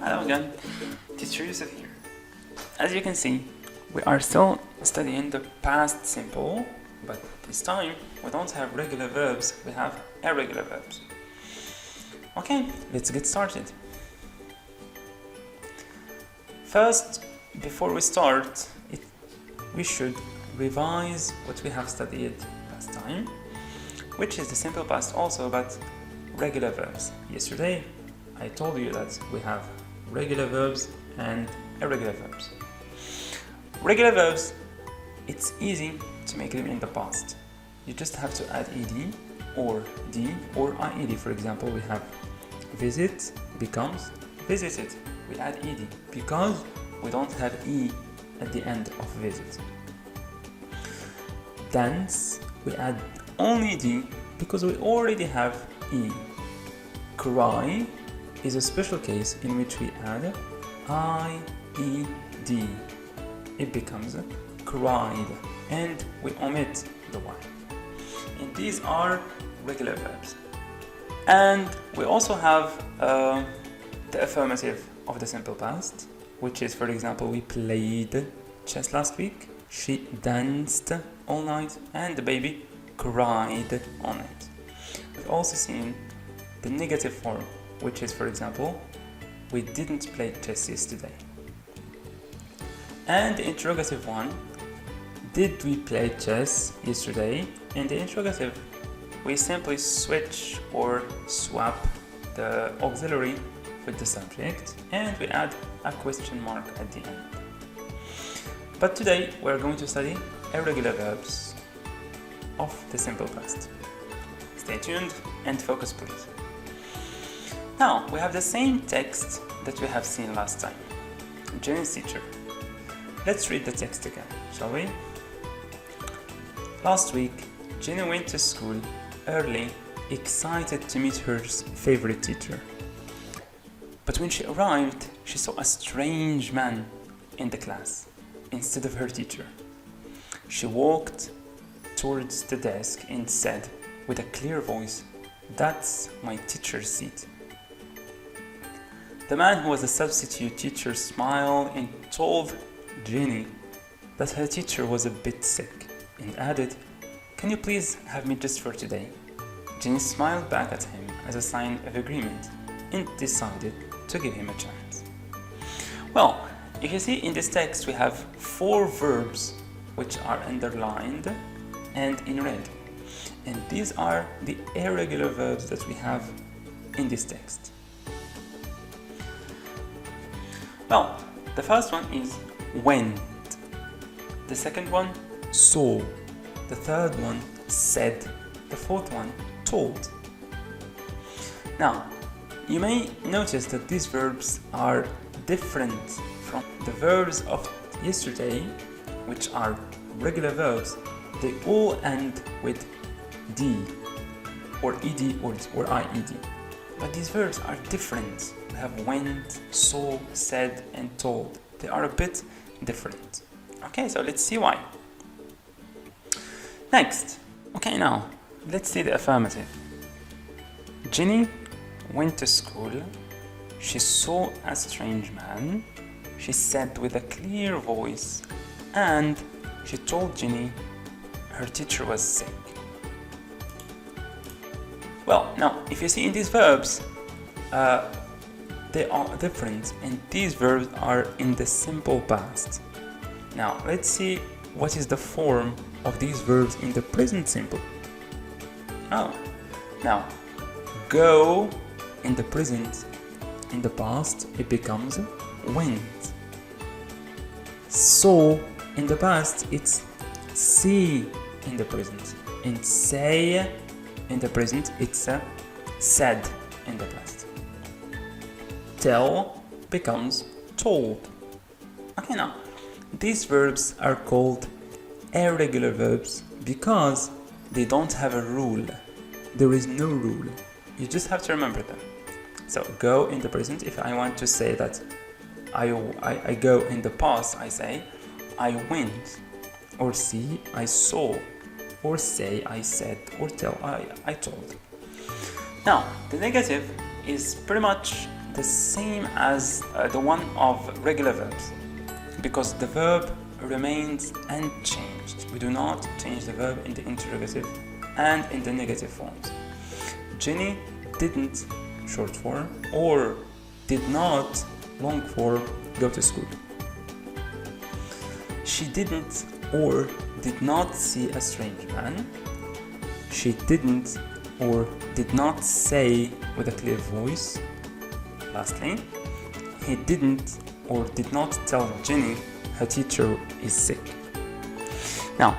Hello again, teacher Yusuf here. As you can see, we are still studying the past simple, but this time we don't have regular verbs, we have irregular verbs. Okay, let's get started. First, before we start, we should revise what we have studied last time, which is the simple past also, but regular verbs. Yesterday, I told you that we have regular verbs and irregular verbs. Regular verbs, it's easy to make them in the past. You just have to add ed or d or ied. For example, we have visit becomes visited. We add ed because we don't have e at the end of visit. Dance, we add only d because we already have e. Cry is a special case in which we add I-E-D. It becomes cried, and we omit the y. And these are regular verbs. And we also have the affirmative of the simple past, which is, for example, we played chess last week, she danced all night, and the baby cried all night. We've also seen the negative form, which is, for example, we didn't play chess yesterday. And the interrogative one, did we play chess yesterday? In the interrogative, we simply switch or swap the auxiliary with the subject, and we add a question mark at the end. But today, we're going to study irregular verbs of the simple past. Stay tuned and focus, please. Now, we have the same text that we have seen last time. Jenny's teacher. Let's read the text again, shall we? Last week, Jenny went to school early, excited to meet her favorite teacher. But when she arrived, she saw a strange man in the class instead of her teacher. She walked towards the desk and said with a clear voice, "That's my teacher's seat." The man who was a substitute teacher smiled and told Jenny that her teacher was a bit sick and added, "Can you please have me just for today?" Jenny smiled back at him as a sign of agreement and decided to give him a chance. Well, you can see in this text we have 4 verbs which are underlined and in red. And these are the irregular verbs that we have in this text. Well, the first one is went. The second one, saw. The third one, said. The fourth one, told. Now, you may notice that these verbs are different from the verbs of yesterday, which are regular verbs. They all end with d, or ed, or ied. But these verbs are different. We have went, saw, said, and told. They are a bit different. Okay, so let's see why. Next. Okay, now, let's see the affirmative. Jenny went to school. She saw a strange man. She said with a clear voice, and she told Jenny her teacher was sick. Well, now, if you see in these verbs, they are different, and these verbs are in the simple past. Now, let's see what is the form of these verbs in the present simple. Oh, now, go in the present, in the past, it becomes went. Saw in the past, it's see in the present. And say in the present, it's said in the past. Tell becomes told. Okay, now, these verbs are called irregular verbs because they don't have a rule. There is no rule. You just have to remember them. So, go in the present, if I want to say that I go in the past, I say I went. Or see, I saw. Or say, I said. Or tell, I told. Now, the negative is pretty much the same as the one of regular verbs, because the verb remains unchanged. We do not change the verb in the interrogative and in the negative forms. Jenny didn't, short for, or did not, long for, go to school. She didn't or did not see a strange man. She didn't or did not say with a clear voice. Lastly, he didn't or did not tell Jenny her teacher is sick. Now,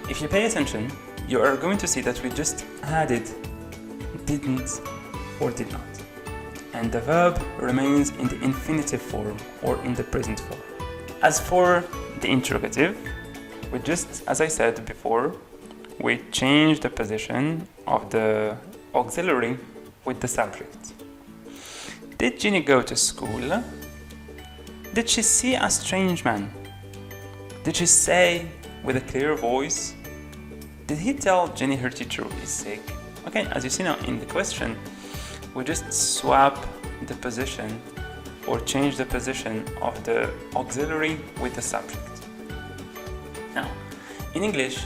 if you pay attention, you are going to see that we just added didn't or did not, and the verb remains in the infinitive form or in the present form. As for the interrogative, we just, as I said before, we change the position of the auxiliary with the subject. Did Jenny go to school? Did she see a strange man? Did she say with a clear voice? Did he tell Jenny her teacher is sick? Okay, as you see now in the question, we just swap the position or change the position of the auxiliary with the subject. Now, in English,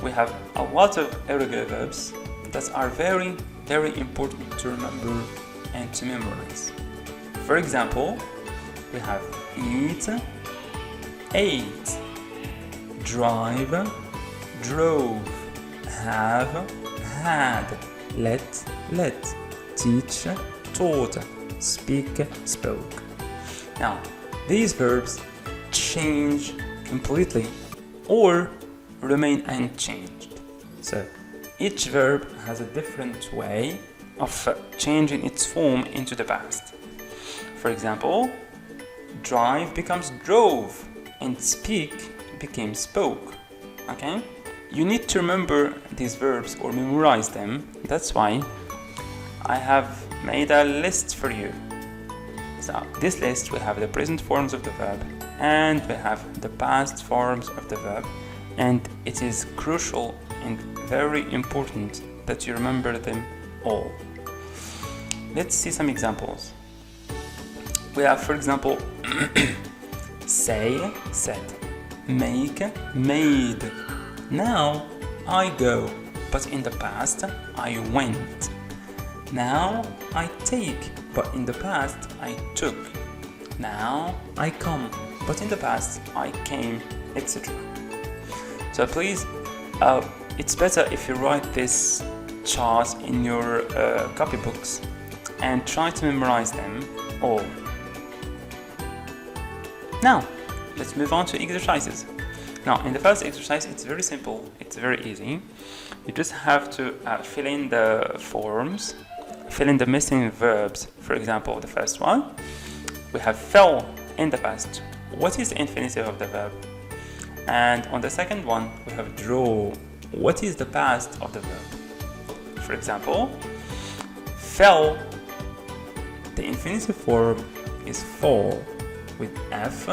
we have a lot of irregular verbs that are very, very important to remember and to memorize. For example, we have eat, ate, drive, drove, have, had, let, teach, taught, speak, spoke. Now, these verbs change completely or remain unchanged. So, each verb has a different way of changing its form into the past. For example, drive becomes drove and speak became spoke. Okay? You need to remember these verbs or memorize them. That's why I have made a list for you. So, this list we have the present forms of the verb and we have the past forms of the verb, and it is crucial and very important that you remember them all. Let's see some examples. We have, for example, say, said, make, made. Now I go, but in the past I went. Now I take, but in the past I took. Now I come, but in the past I came, etc. So please, it's better if you write this chart in your copybooks and try to memorize them all. Now, let's move on to exercises. Now, in the first exercise, it's very simple, it's very easy. You just have to fill in the forms, fill in the missing verbs. For example, the first one, we have fell in the past. What is the infinitive of the verb? And on the second one, we have draw. What is the past of the verb? For example, fell, the infinitive form is fall with F,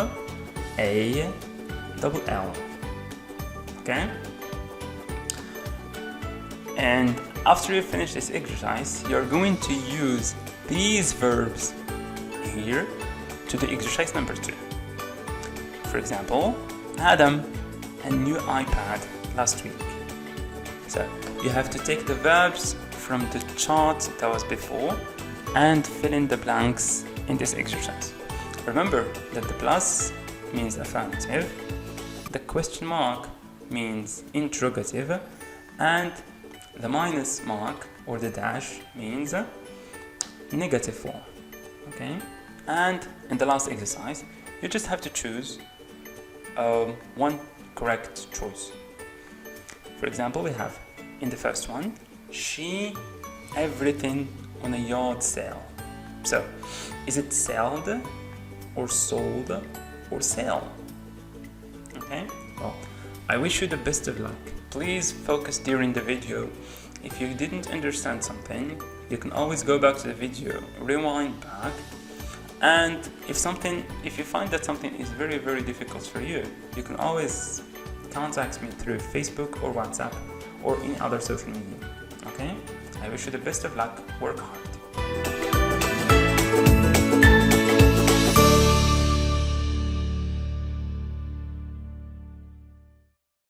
A, double L. Okay? And after you finish this exercise, you're going to use these verbs here to the exercise number 2. For example, Adam a new iPad last week. So you have to take the verbs from the chart that was before and fill in the blanks in this exercise. Remember that the plus means affirmative, the question mark means interrogative, and the minus mark or the dash means negative form. Okay? And in the last exercise, you just have to choose one correct choice. For example, we have in the first one, she everything on a yard sale. So, is it sold or sold or sell? Okay? Well, I wish you the best of luck. Please focus during the video. If you didn't understand something, you can always go back to the video, rewind back, and if you find that something is very, very difficult for you, you can always contact me through Facebook or WhatsApp or any other social media. Okay? I wish you the best of luck. Work hard.